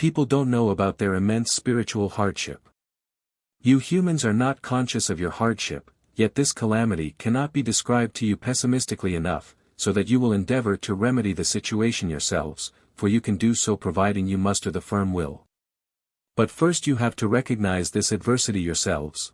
people don't know about their immense spiritual hardship. You humans are not conscious of your hardship, yet this calamity cannot be described to you pessimistically enough, so that you will endeavor to remedy the situation yourselves, for you can do so providing you muster the firm will. But first you have to recognize this adversity yourselves.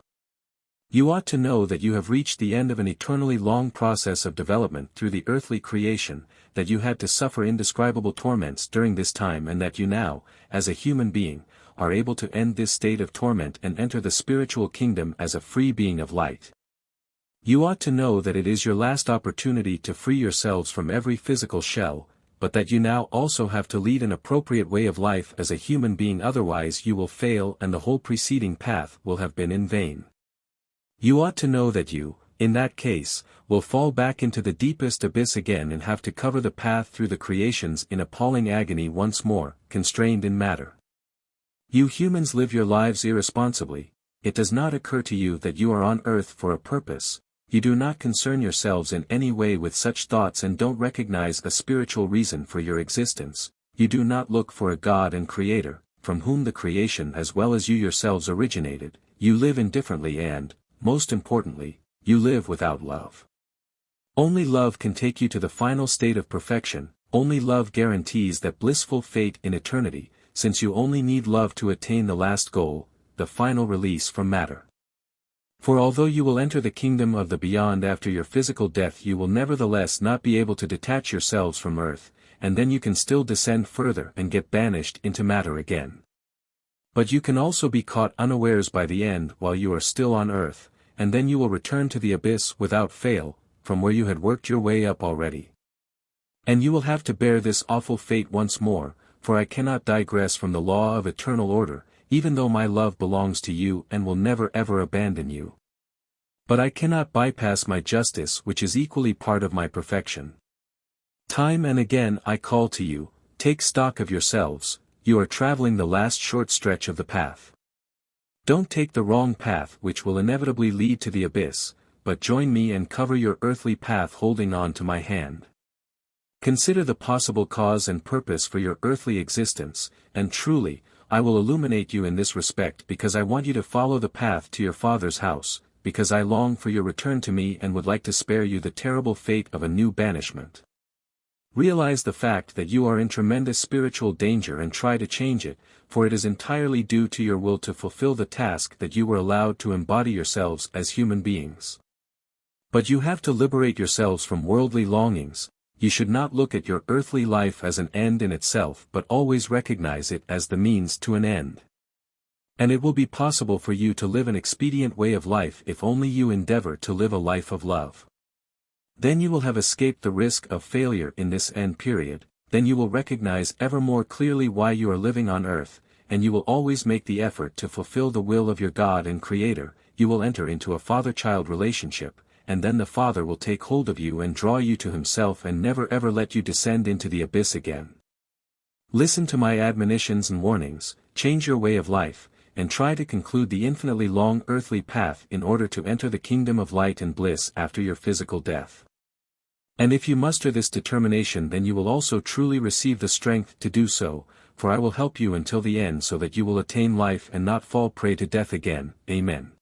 You ought to know that you have reached the end of an eternally long process of development through the earthly creation, that you had to suffer indescribable torments during this time and that you now, as a human being, are able to end this state of torment and enter the spiritual kingdom as a free being of light. You ought to know that it is your last opportunity to free yourselves from every physical shell, but that you now also have to lead an appropriate way of life as a human being, otherwise you will fail and the whole preceding path will have been in vain. You ought to know that you, in that case, will fall back into the deepest abyss again and have to cover the path through the creations in appalling agony once more, constrained in matter. You humans live your lives irresponsibly. It does not occur to you that you are on earth for a purpose. You do not concern yourselves in any way with such thoughts and don't recognize a spiritual reason for your existence. You do not look for a God and Creator, from whom the creation as well as you yourselves originated. You live indifferently and, most importantly, you live without love. Only love can take you to the final state of perfection. Only love guarantees that blissful fate in eternity, since you only need love to attain the last goal, the final release from matter. For although you will enter the kingdom of the beyond after your physical death, you will nevertheless not be able to detach yourselves from earth, and then you can still descend further and get banished into matter again. But you can also be caught unawares by the end while you are still on earth, and then you will return to the abyss without fail, from where you had worked your way up already. And you will have to bear this awful fate once more, for I cannot digress from the law of eternal order, even though my love belongs to you and will never ever abandon you. But I cannot bypass my justice, which is equally part of my perfection. Time and again I call to you, take stock of yourselves. You are traveling the last short stretch of the path. Don't take the wrong path which will inevitably lead to the abyss, but join me and cover your earthly path holding on to my hand. Consider the possible cause and purpose for your earthly existence, and truly, I will illuminate you in this respect because I want you to follow the path to your Father's house, because I long for your return to me and would like to spare you the terrible fate of a new banishment. Realize the fact that you are in tremendous spiritual danger and try to change it, for it is entirely due to your will to fulfill the task that you were allowed to embody yourselves as human beings. But you have to liberate yourselves from worldly longings. You should not look at your earthly life as an end in itself but always recognize it as the means to an end. And it will be possible for you to live an expedient way of life if only you endeavor to live a life of love. Then you will have escaped the risk of failure in this end period, then you will recognize ever more clearly why you are living on earth, and you will always make the effort to fulfill the will of your God and Creator. You will enter into a father-child relationship, and then the Father will take hold of you and draw you to Himself and never ever let you descend into the abyss again. Listen to my admonitions and warnings, change your way of life, and try to conclude the infinitely long earthly path in order to enter the kingdom of light and bliss after your physical death. And if you muster this determination, then you will also truly receive the strength to do so, for I will help you until the end so that you will attain life and not fall prey to death again. Amen.